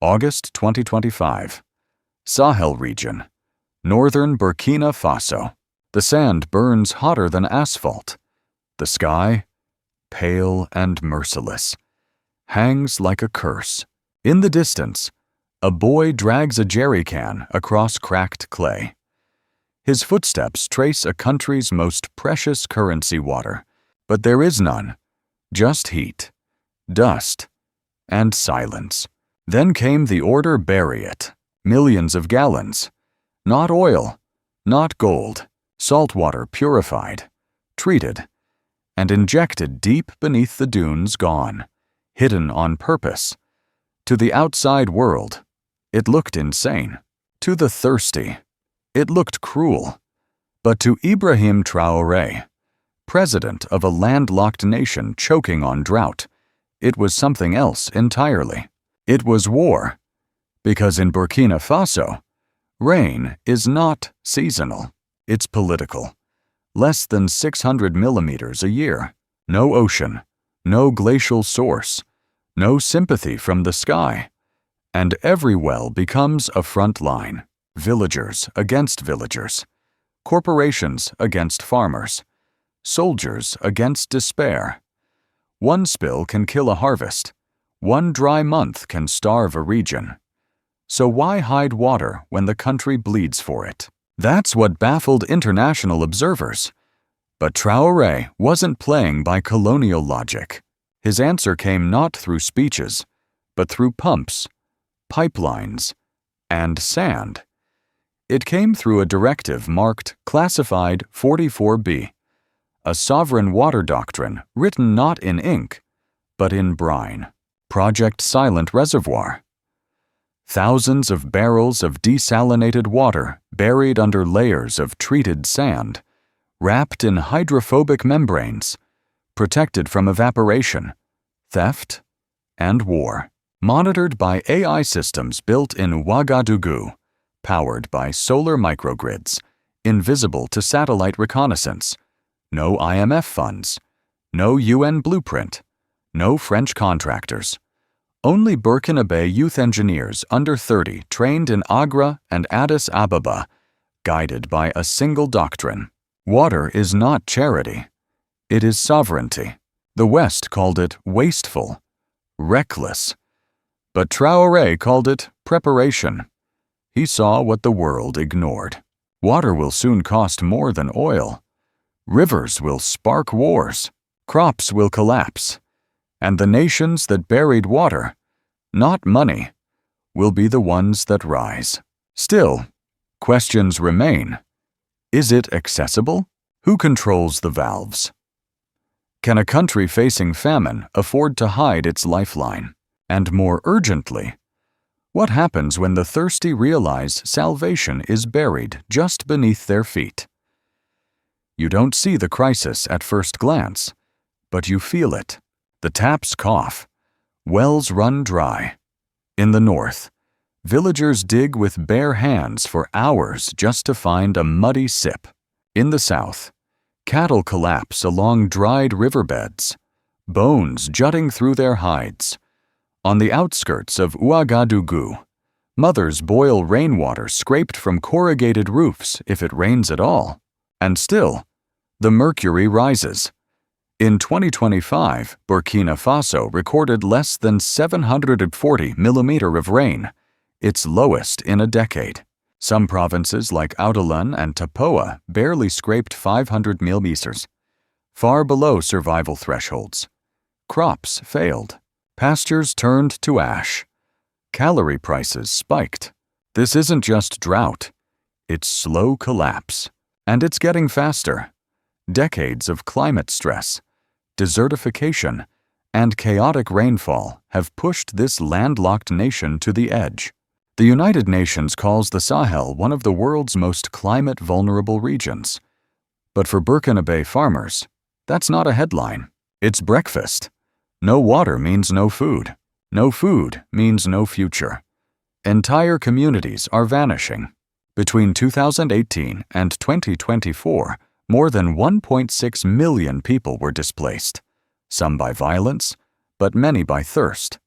August 2025. Sahel region, northern Burkina Faso. The sand burns hotter than asphalt. The sky, pale and merciless, hangs like a curse. In the distance, a boy drags a jerry can across cracked clay. His footsteps trace a country's most precious currency, water, but there is none, just heat, dust, and silence. Then came the order, bury it. Millions of gallons. Not oil, not gold, salt water purified, treated, and injected deep beneath the dunes, gone, hidden on purpose. To the outside world, it looked insane. To the thirsty, it looked cruel. But to Ibrahim Traoré, president of a landlocked nation choking on drought, it was something else entirely. It was war, because in Burkina Faso, rain is not seasonal, it's political. Less than 600 millimeters a year, no ocean, no glacial source, no sympathy from the sky, and every well becomes a front line, villagers against villagers, corporations against farmers, soldiers against despair. One spill can kill a harvest. One dry month can starve a region. So why hide water when the country bleeds for it? That's what baffled international observers. But Traoré wasn't playing by colonial logic. His answer came not through speeches, but through pumps, pipelines, and sand. It came through a directive marked Classified 44B, a sovereign water doctrine written not in ink, but in brine. Project Silent Reservoir. Thousands of barrels of desalinated water buried under layers of treated sand, wrapped in hydrophobic membranes, protected from evaporation, theft, and war. Monitored by AI systems built in Ouagadougou, powered by solar microgrids, invisible to satellite reconnaissance. No IMF funds, no UN blueprint, no French contractors. Only Burkina Faso youth engineers under 30 trained in Agra and Addis Ababa, guided by a single doctrine. Water is not charity. It is sovereignty. The West called it wasteful, reckless. But Traoré called it preparation. He saw what the world ignored. Water will soon cost more than oil. Rivers will spark wars. Crops will collapse. And the nations that buried water, not money, will be the ones that rise. Still, questions remain. Is it accessible? Who controls the valves? Can a country facing famine afford to hide its lifeline? And more urgently, what happens when the thirsty realize salvation is buried just beneath their feet? You don't see the crisis at first glance, but you feel it. The taps cough. Wells run dry. In the north, villagers dig with bare hands for hours just to find a muddy sip. In the south, cattle collapse along dried riverbeds, bones jutting through their hides. On the outskirts of Ouagadougou, mothers boil rainwater scraped from corrugated roofs if it rains at all. And still, the mercury rises. In 2025, Burkina Faso recorded less than 740 millimeters of rain, its lowest in a decade. Some provinces like Ouaddalan and Tapoa barely scraped 500 millimeters, far below survival thresholds. Crops failed. Pastures turned to ash. Calorie prices spiked. This isn't just drought. It's slow collapse. And it's getting faster. Decades of climate stress, desertification, and chaotic rainfall have pushed this landlocked nation to the edge. The United Nations calls the Sahel one of the world's most climate-vulnerable regions. But for Burkina Faso farmers, that's not a headline. It's breakfast. No water means no food. No food means no future. Entire communities are vanishing. Between 2018 and 2024, more than 1.6 million people were displaced, some by violence, but many by thirst.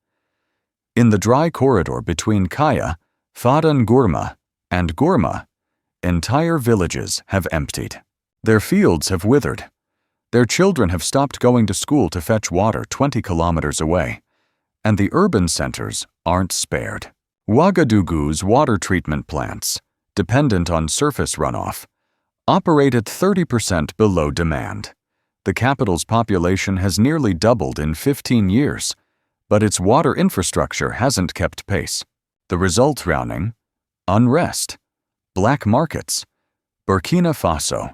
In the dry corridor between Kaya, Fadan Gurma, and Gurma, entire villages have emptied. Their fields have withered. Their children have stopped going to school to fetch water 20 kilometers away, and the urban centers aren't spared. Ouagadougou's water treatment plants, dependent on surface runoff, operate at 30% below demand. The capital's population has nearly doubled in 15 years, but its water infrastructure hasn't kept pace. The result: drowning, unrest, black markets. Burkina Faso,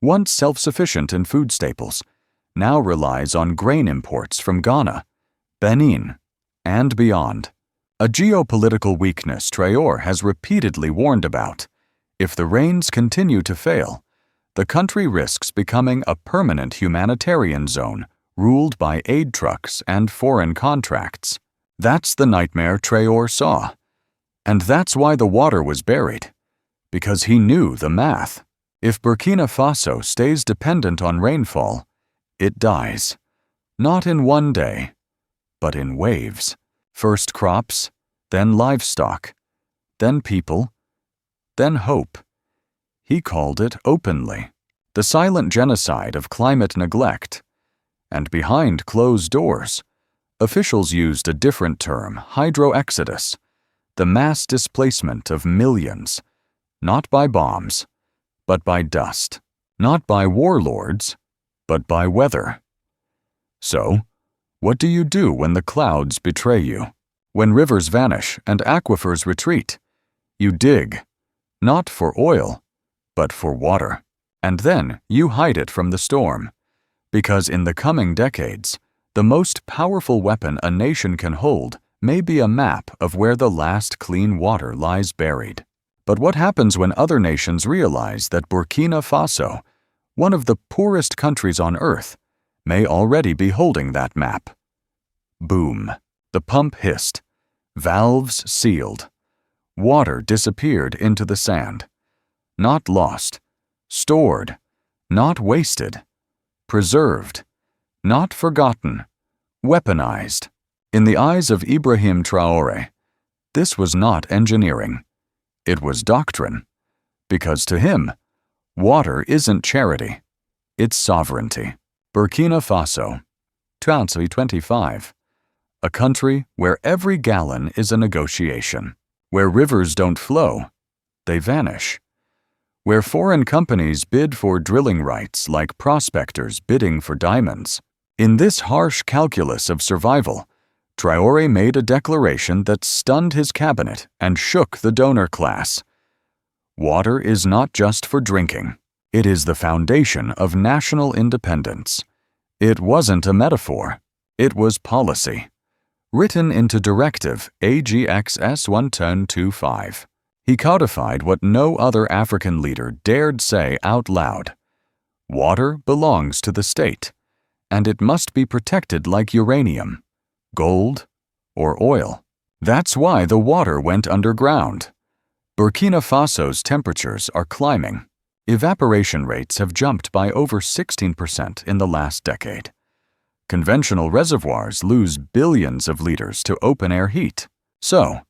once self-sufficient in food staples, now relies on grain imports from Ghana, Benin, and beyond. A geopolitical weakness Traoré has repeatedly warned about. If the rains continue to fail, the country risks becoming a permanent humanitarian zone ruled by aid trucks and foreign contracts. That's the nightmare Traoré saw. And that's why the water was buried. Because he knew the math. If Burkina Faso stays dependent on rainfall, it dies. Not in one day, but in waves. First crops, then livestock, then people, then hope. He called it openly the silent genocide of climate neglect. And behind closed doors, officials used a different term: hydro-exodus, the mass displacement of millions, not by bombs, but by dust, not by warlords, but by weather. So, what do you do when the clouds betray you? When rivers vanish and aquifers retreat? You dig, not for oil, but for water. And then you hide it from the storm. Because in the coming decades, the most powerful weapon a nation can hold may be a map of where the last clean water lies buried. But what happens when other nations realize that Burkina Faso, one of the poorest countries on earth, may already be holding that map? Boom. The pump hissed. Valves sealed. Water disappeared into the sand. Not lost. Stored. Not wasted. Preserved. Not forgotten. Weaponized. In the eyes of Ibrahim Traoré, this was not engineering. It was doctrine. Because to him, water isn't charity. It's sovereignty. Burkina Faso, 2025. A country where every gallon is a negotiation. Where rivers don't flow, they vanish. Where foreign companies bid for drilling rights like prospectors bidding for diamonds. In this harsh calculus of survival, Traoré made a declaration that stunned his cabinet and shook the donor class. Water is not just for drinking. It is the foundation of national independence. It wasn't a metaphor. It was policy. Written into Directive AGXS 11025. He codified what no other African leader dared say out loud. Water belongs to the state, and it must be protected like uranium, gold, or oil. That's why the water went underground. Burkina Faso's temperatures are climbing. Evaporation rates have jumped by over 16% in the last decade. Conventional reservoirs lose billions of liters to open-air heat. So,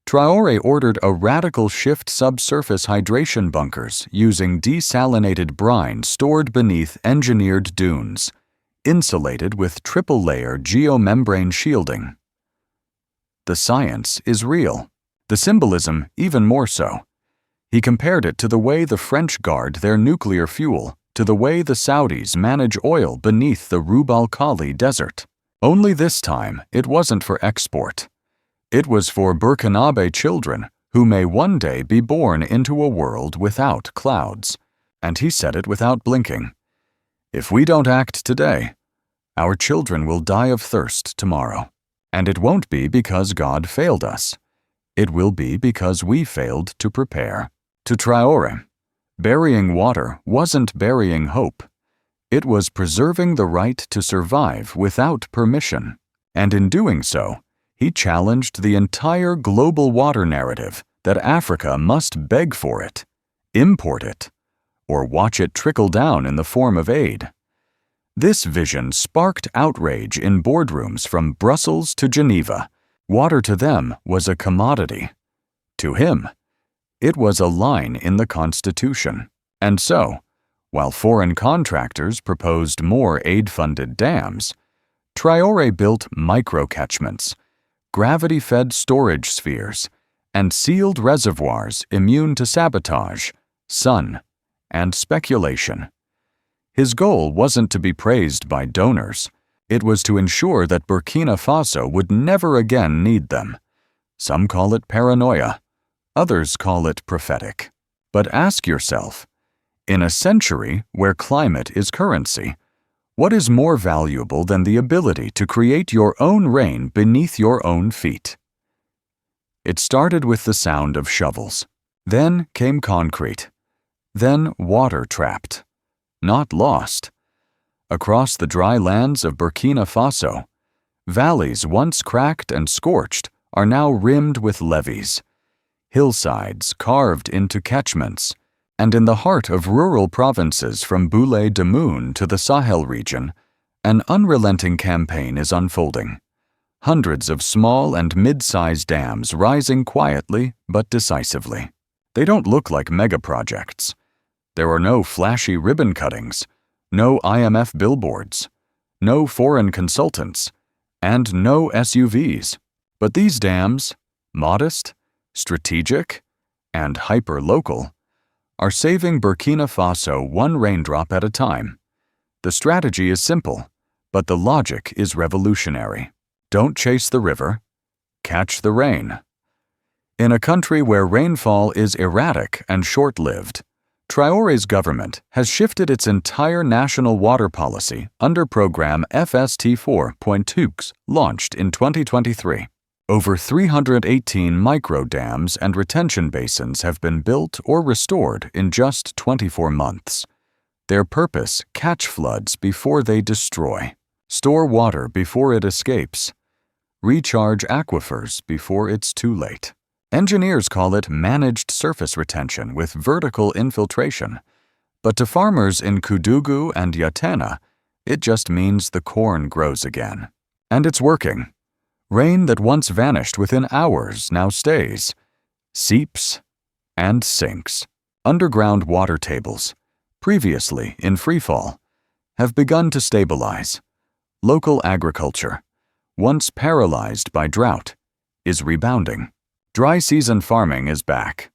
Traoré ordered a radical shift subsurface hydration bunkers using desalinated brine stored beneath engineered dunes, insulated with triple-layer geomembrane shielding. The science is real. The symbolism even more so. He compared it to the way the French guard their nuclear fuel, to the way the Saudis manage oil beneath the Rub al-Khali desert. Only this time, it wasn't for export. It was for Burkinabe children who may one day be born into a world without clouds. And he said it without blinking. If we don't act today, our children will die of thirst tomorrow. And it won't be because God failed us. It will be because we failed to prepare. To Traoré, burying water wasn't burying hope. It was preserving the right to survive without permission. And in doing so, he challenged the entire global water narrative that Africa must beg for it, import it, or watch it trickle down in the form of aid. This vision sparked outrage in boardrooms from Brussels to Geneva, Water to them was a commodity. To him, it was a line in the Constitution. And so, while foreign contractors proposed more aid-funded dams, Traoré built micro-catchments, gravity-fed storage spheres, and sealed reservoirs immune to sabotage, sun, and speculation. His goal wasn't to be praised by donors. It was to ensure that Burkina Faso would never again need them. Some call it paranoia. Others call it prophetic. But ask yourself, in a century where climate is currency, what is more valuable than the ability to create your own rain beneath your own feet? It started with the sound of shovels. Then came concrete. Then water trapped, not lost. Across the dry lands of Burkina Faso, valleys once cracked and scorched are now rimmed with levees, hillsides carved into catchments, and in the heart of rural provinces from Boulay de Moon to the Sahel region, an unrelenting campaign is unfolding. Hundreds of small and mid-sized dams rising quietly but decisively. They don't look like mega-projects. There are no flashy ribbon cuttings, no IMF billboards, no foreign consultants, and no SUVs. But these dams, modest, strategic, and hyper-local, are saving Burkina Faso one raindrop at a time. The strategy is simple, but the logic is revolutionary. Don't chase the river, catch the rain. In a country where rainfall is erratic and short-lived, Traoré's government has shifted its entire national water policy under program FST4.2, launched in 2023. Over 318 micro-dams and retention basins have been built or restored in just 24 months. Their purpose: catch floods before they destroy, store water before it escapes, recharge aquifers before it's too late. Engineers call it managed surface retention with vertical infiltration, but to farmers in Koudougou and Yatena, it just means the corn grows again. And it's working. Rain that once vanished within hours now stays, seeps, and sinks. Underground water tables, previously in freefall, have begun to stabilize. Local agriculture, once paralyzed by drought, is rebounding. Dry season farming is back.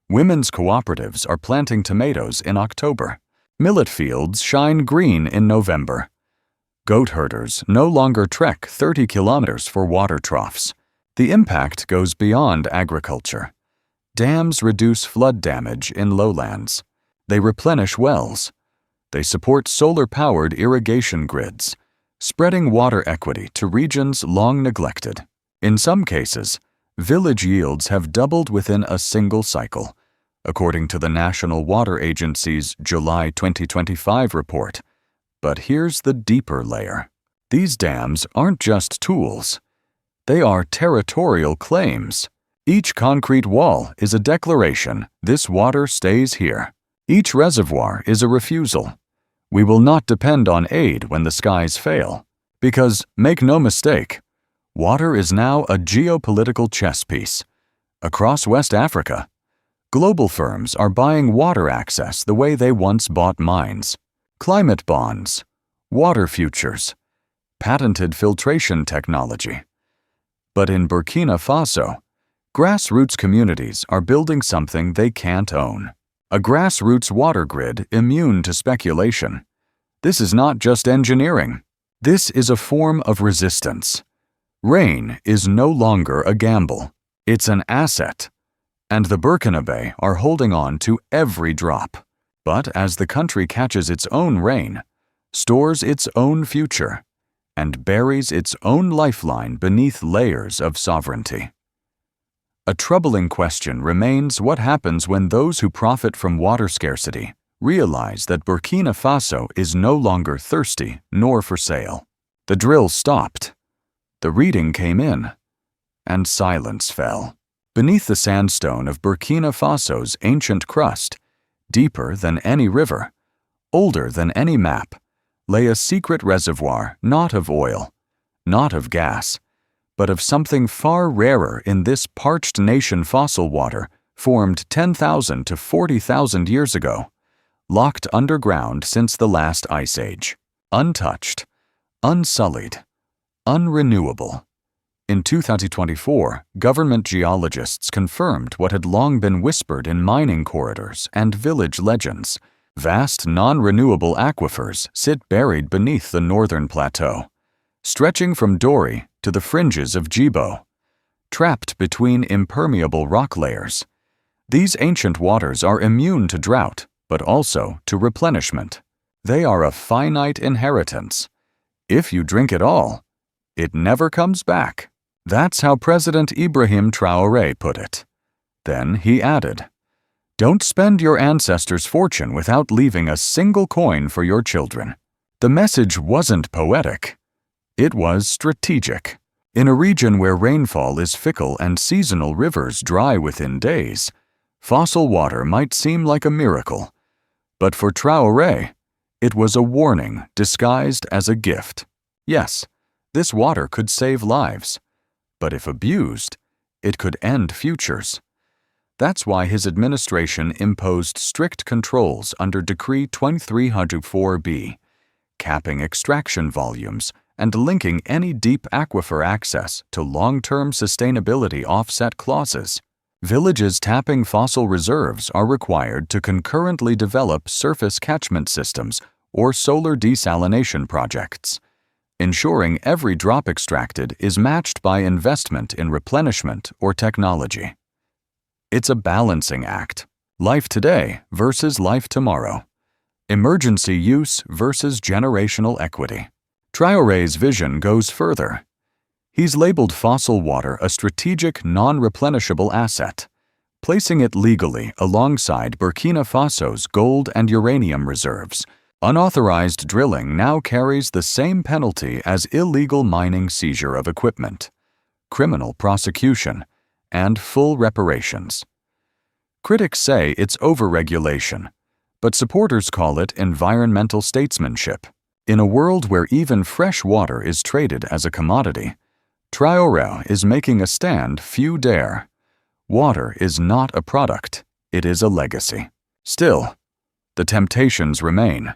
Women's cooperatives are planting tomatoes in October. Millet fields shine green in November. Goat herders no longer trek 30 kilometers for water troughs. The impact goes beyond agriculture. Dams reduce flood damage in lowlands. They replenish wells. They support solar-powered irrigation grids, spreading water equity to regions long neglected. In some cases, village yields have doubled within a single cycle, according to the National Water Agency's July 2025 report. But here's the deeper layer. These dams aren't just tools. They are territorial claims. Each concrete wall is a declaration: this water stays here. Each reservoir is a refusal: we will not depend on aid when the skies fail. Because, make no mistake, water is now a geopolitical chess piece. Across West Africa, global firms are buying water access the way they once bought mines. Climate bonds, water futures, patented filtration technology. But in Burkina Faso, grassroots communities are building something they can't own. A grassroots water grid immune to speculation. This is not just engineering. This is a form of resistance. Rain is no longer a gamble. It's an asset. And the Burkinabe are holding on to every drop. But as the country catches its own rain, stores its own future, and buries its own lifeline beneath layers of sovereignty. A troubling question remains: what happens when those who profit from water scarcity realize that Burkina Faso is no longer thirsty nor for sale? The drill stopped. The reading came in, and silence fell. Beneath the sandstone of Burkina Faso's ancient crust, deeper than any river, older than any map, lay a secret reservoir not of oil, not of gas, but of something far rarer in this parched nation: fossil water formed 10,000 to 40,000 years ago, locked underground since the last ice age, untouched, unsullied, unrenewable. In 2024, government geologists confirmed what had long been whispered in mining corridors and village legends. Vast non-renewable aquifers sit buried beneath the northern plateau, stretching from Dori to the fringes of Djibo. Trapped between impermeable rock layers, these ancient waters are immune to drought, but also to replenishment. They are a finite inheritance. If you drink it all, it never comes back. That's how President Ibrahim Traoré put it. Then he added, "Don't spend your ancestors' fortune without leaving a single coin for your children." The message wasn't poetic. It was strategic. In a region where rainfall is fickle and seasonal rivers dry within days, fossil water might seem like a miracle. But for Traoré, it was a warning disguised as a gift. Yes, this water could save lives, but if abused, it could end futures. That's why his administration imposed strict controls under Decree 2304B, capping extraction volumes and linking any deep aquifer access to long-term sustainability offset clauses. Villages tapping fossil reserves are required to concurrently develop surface catchment systems or solar desalination projects, ensuring every drop extracted is matched by investment in replenishment or technology. It's a balancing act. Life today versus life tomorrow. Emergency use versus generational equity. Traoré's vision goes further. He's labeled fossil water a strategic, non-replenishable asset, placing it legally alongside Burkina Faso's gold and uranium reserves. Unauthorized drilling now carries the same penalty as illegal mining: seizure of equipment, criminal prosecution, and full reparations. Critics say it's overregulation, but supporters call it environmental statesmanship. In a world where even fresh water is traded as a commodity, Traoré is making a stand few dare. Water is not a product, it is a legacy. Still, the temptations remain.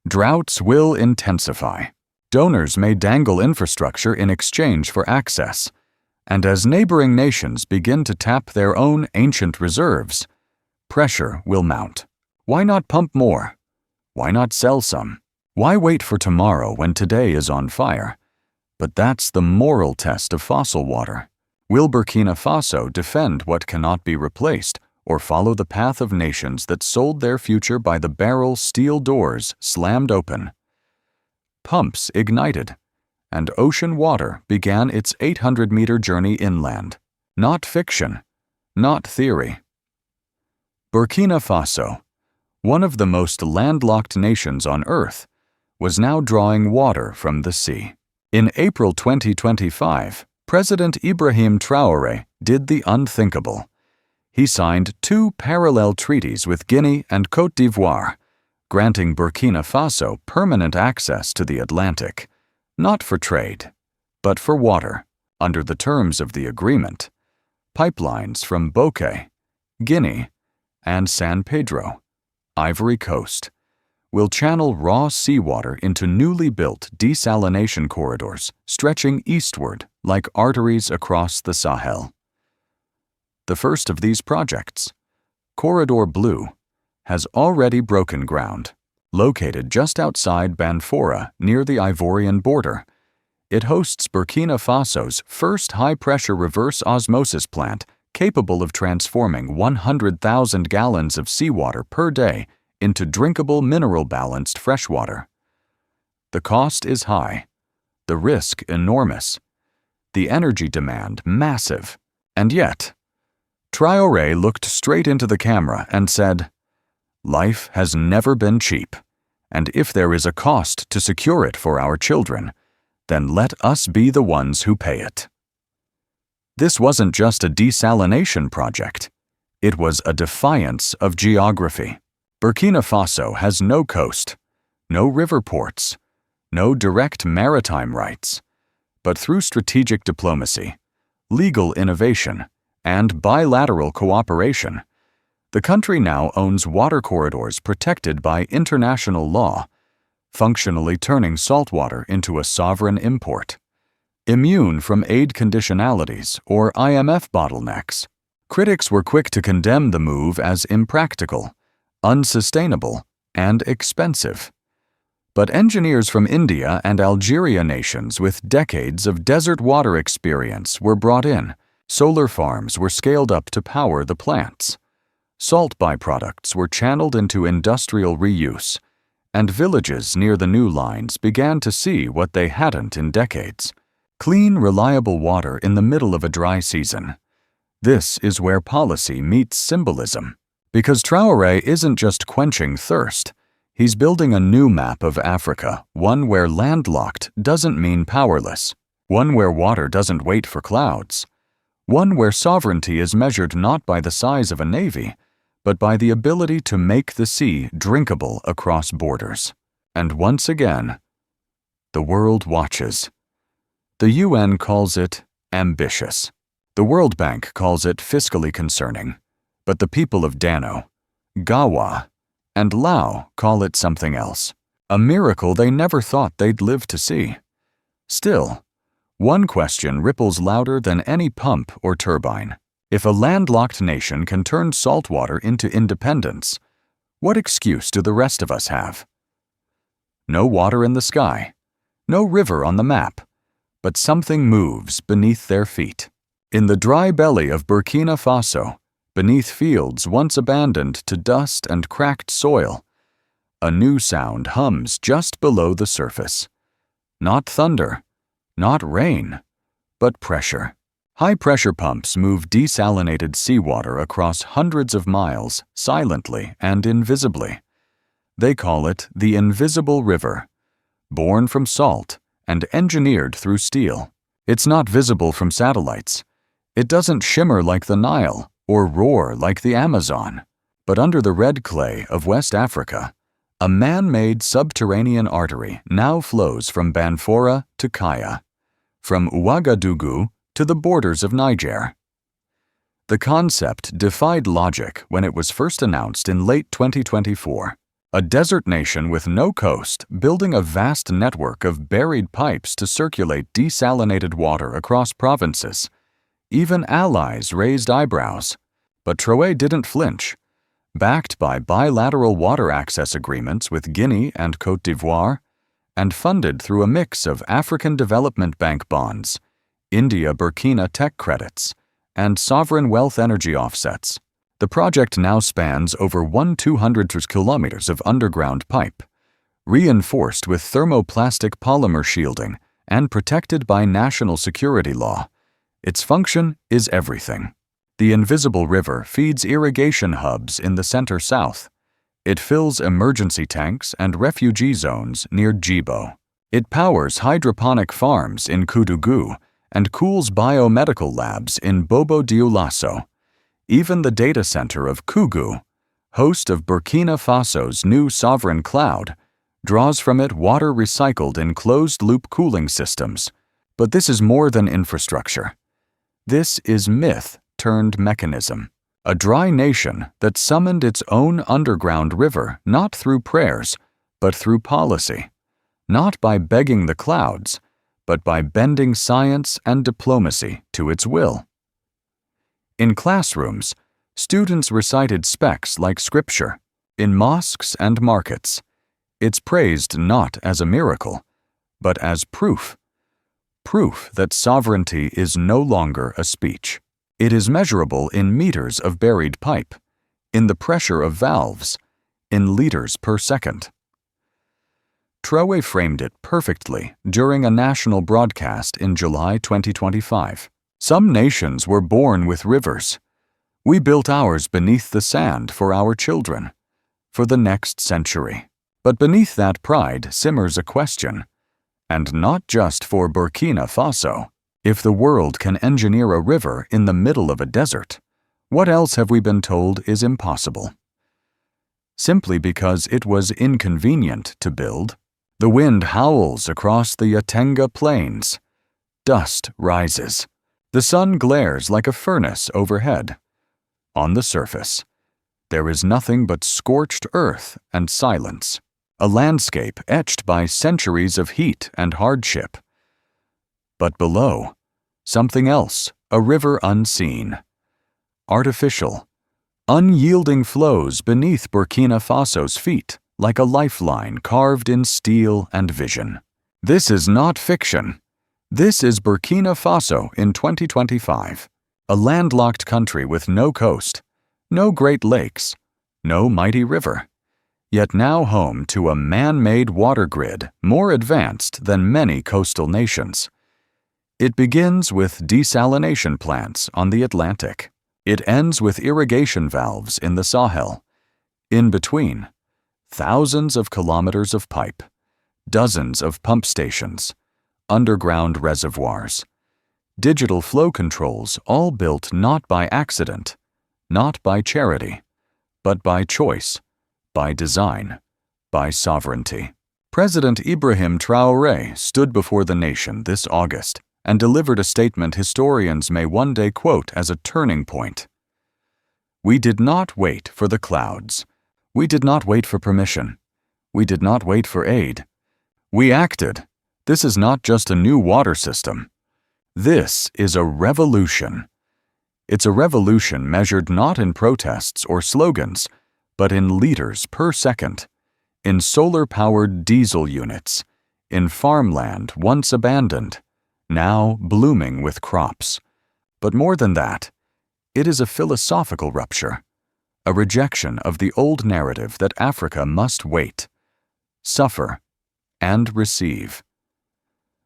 Droughts will intensify. Donors may dangle infrastructure in exchange for access. And as neighboring nations begin to tap their own ancient reserves, pressure will mount. Why not pump more? Why not sell some? Why wait for tomorrow when today is on fire? But that's the moral test of fossil water. Will Burkina Faso defend what cannot be replaced, or follow the path of nations that sold their future by the barrel? Steel doors slammed open, pumps ignited, and ocean water began its 800-meter journey inland. Not fiction, not theory. Burkina Faso, one of the most landlocked nations on Earth, was now drawing water from the sea. In April 2025, President Ibrahim Traoré did the unthinkable. He signed 2 parallel treaties with Guinea and Côte d'Ivoire, granting Burkina Faso permanent access to the Atlantic, not for trade, but for water. Under the terms of the agreement, pipelines from Bouquet, Guinea, and San Pedro, Ivory Coast, will channel raw seawater into newly built desalination corridors stretching eastward like arteries across the Sahel. The first of these projects, Corridor Blue, has already broken ground. Located just outside Banfora near the Ivorian border, it hosts Burkina Faso's first high-pressure reverse osmosis plant capable of transforming 100,000 gallons of seawater per day into drinkable mineral-balanced freshwater. The cost is high, the risk enormous, the energy demand massive, and yet, Traoré looked straight into the camera and said, "Life has never been cheap, and if there is a cost to secure it for our children, then let us be the ones who pay it." This wasn't just a desalination project. It was a defiance of geography. Burkina Faso has no coast, no river ports, no direct maritime rights. but through strategic diplomacy, legal innovation, and bilateral cooperation, the country now owns water corridors protected by international law, functionally turning saltwater into a sovereign import. Immune from aid conditionalities or IMF bottlenecks, critics were quick to condemn the move as impractical, unsustainable, and expensive. But engineers from India and Algeria, nations with decades of desert water experience, were brought in. Solar farms were scaled up to power the plants. Salt byproducts were channeled into industrial reuse, and villages near the new lines began to see what they hadn't in decades: clean, reliable water in the middle of a dry season. This is where policy meets symbolism, because Traoré isn't just quenching thirst. He's building a new map of Africa, one where landlocked doesn't mean powerless, one where water doesn't wait for clouds, one where sovereignty is measured not by the size of a navy, but by the ability to make the sea drinkable across borders. And once again, the world watches. The UN calls it ambitious. The World Bank calls it fiscally concerning. But the people of Dano, Gawa, and Lao call it something else, a miracle they never thought they'd live to see. Still, one question ripples louder than any pump or turbine. If a landlocked nation can turn saltwater into independence, what excuse do the rest of us have? No water in the sky, no river on the map, but something moves beneath their feet. In the dry belly of Burkina Faso, beneath fields once abandoned to dust and cracked soil, a new sound hums just below the surface. Not thunder, not rain, but pressure. High-pressure pumps move desalinated seawater across hundreds of miles, silently and invisibly. They call it the Invisible River, born from salt and engineered through steel. It's not visible from satellites. It doesn't shimmer like the Nile or roar like the Amazon. But under the red clay of West Africa, a man-made subterranean artery now flows from Banfora to Kaya, from Ouagadougou to the borders of Niger. The concept defied logic when it was first announced in late 2024. A desert nation with no coast building a vast network of buried pipes to circulate desalinated water across provinces. Even allies raised eyebrows. But Traoré didn't flinch. Backed by bilateral water access agreements with Guinea and Côte d'Ivoire, and funded through a mix of African Development Bank bonds, India-Burkina tech credits, and sovereign wealth energy offsets, the project now spans over 1,200 kilometers of underground pipe, reinforced with thermoplastic polymer shielding and protected by national security law. Its function is everything. The Invisible River feeds irrigation hubs in the center-south. It fills emergency tanks and refugee zones near Djibo. It powers hydroponic farms in Koudougou and cools biomedical labs in Bobo Dioulasso. Even the data center of Kougou, host of Burkina Faso's new sovereign cloud, draws from it water recycled in closed-loop cooling systems. But this is more than infrastructure. This is myth turned mechanism. A dry nation that summoned its own underground river not through prayers, but through policy. Not by begging the clouds, but by bending science and diplomacy to its will. In classrooms, students recited specs like scripture. In mosques and markets, it's praised not as a miracle, but as proof. Proof that sovereignty is no longer a speech. It is measurable in meters of buried pipe, in the pressure of valves, in liters per second. Traoré framed it perfectly during a national broadcast in July 2025. Some nations were born with rivers. We built ours beneath the sand for our children, for the next century. But beneath that pride simmers a question, and not just for Burkina Faso. If the world can engineer a river in the middle of a desert, what else have we been told is impossible? Simply because it was inconvenient to build. The wind howls across the Yatenga plains. Dust rises. The sun glares like a furnace overhead. On the surface, there is nothing but scorched earth and silence, a landscape etched by centuries of heat and hardship. But below, something else, a river unseen. Artificial, unyielding flows beneath Burkina Faso's feet like a lifeline carved in steel and vision. This is not fiction. This is Burkina Faso in 2025, a landlocked country with no coast, no Great Lakes, no mighty river, yet now home to a man-made water grid more advanced than many coastal nations. It begins with desalination plants on the Atlantic. It ends with irrigation valves in the Sahel. In between, thousands of kilometers of pipe, dozens of pump stations, underground reservoirs, digital flow controls, all built not by accident, not by charity, but by choice, by design, by sovereignty. President Ibrahim Traoré stood before the nation this August and delivered a statement historians may one day quote as a turning point. "We did not wait for the clouds. We did not wait for permission. We did not wait for aid. We acted. This is not just a new water system. This is a revolution. It's a revolution measured not in protests or slogans, but in liters per second, in solar-powered diesel units, in farmland once abandoned, now blooming with crops. But more than that, it is a philosophical rupture, a rejection of the old narrative that Africa must wait, suffer, and receive.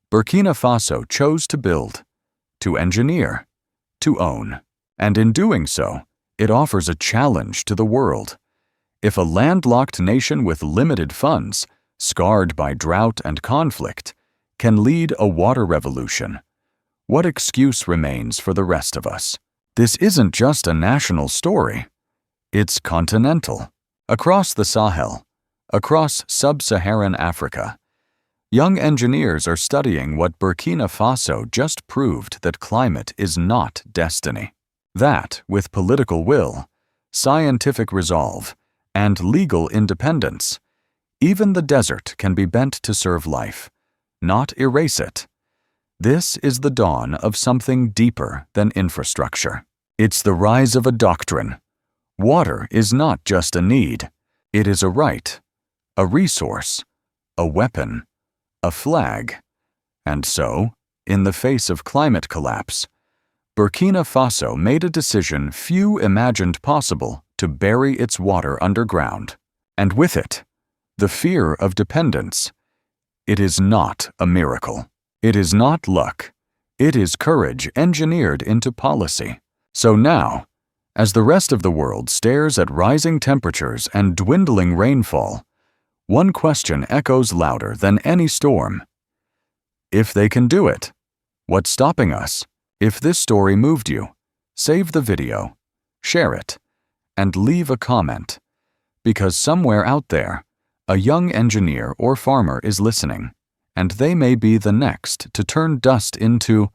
Burkina Faso chose to build, to engineer, to own, and in doing so, it offers a challenge to the world. If a landlocked nation with limited funds, scarred by drought and conflict, can lead a water revolution, what excuse remains for the rest of us? This isn't just a national story. It's continental. Across the Sahel, across sub-Saharan Africa, young engineers are studying what Burkina Faso just proved that climate is not destiny. That, with political will, scientific resolve, and legal independence, even the desert can be bent to serve life, not erase it. This is the dawn of something deeper than infrastructure. It's the rise of a doctrine. Water is not just a need. It is a right, a resource, a weapon, a flag. And so, in the face of climate collapse, Burkina Faso made a decision few imagined possible to bury its water underground. And with it, the fear of dependence. It is not a miracle. It is not luck. It is courage engineered into policy. So now, as the rest of the world stares at rising temperatures and dwindling rainfall, one question echoes louder than any storm. If they can do it, what's stopping us? If this story moved you, save the video, share it, and leave a comment, because somewhere out there, a young engineer or farmer is listening, and they may be the next to turn dust into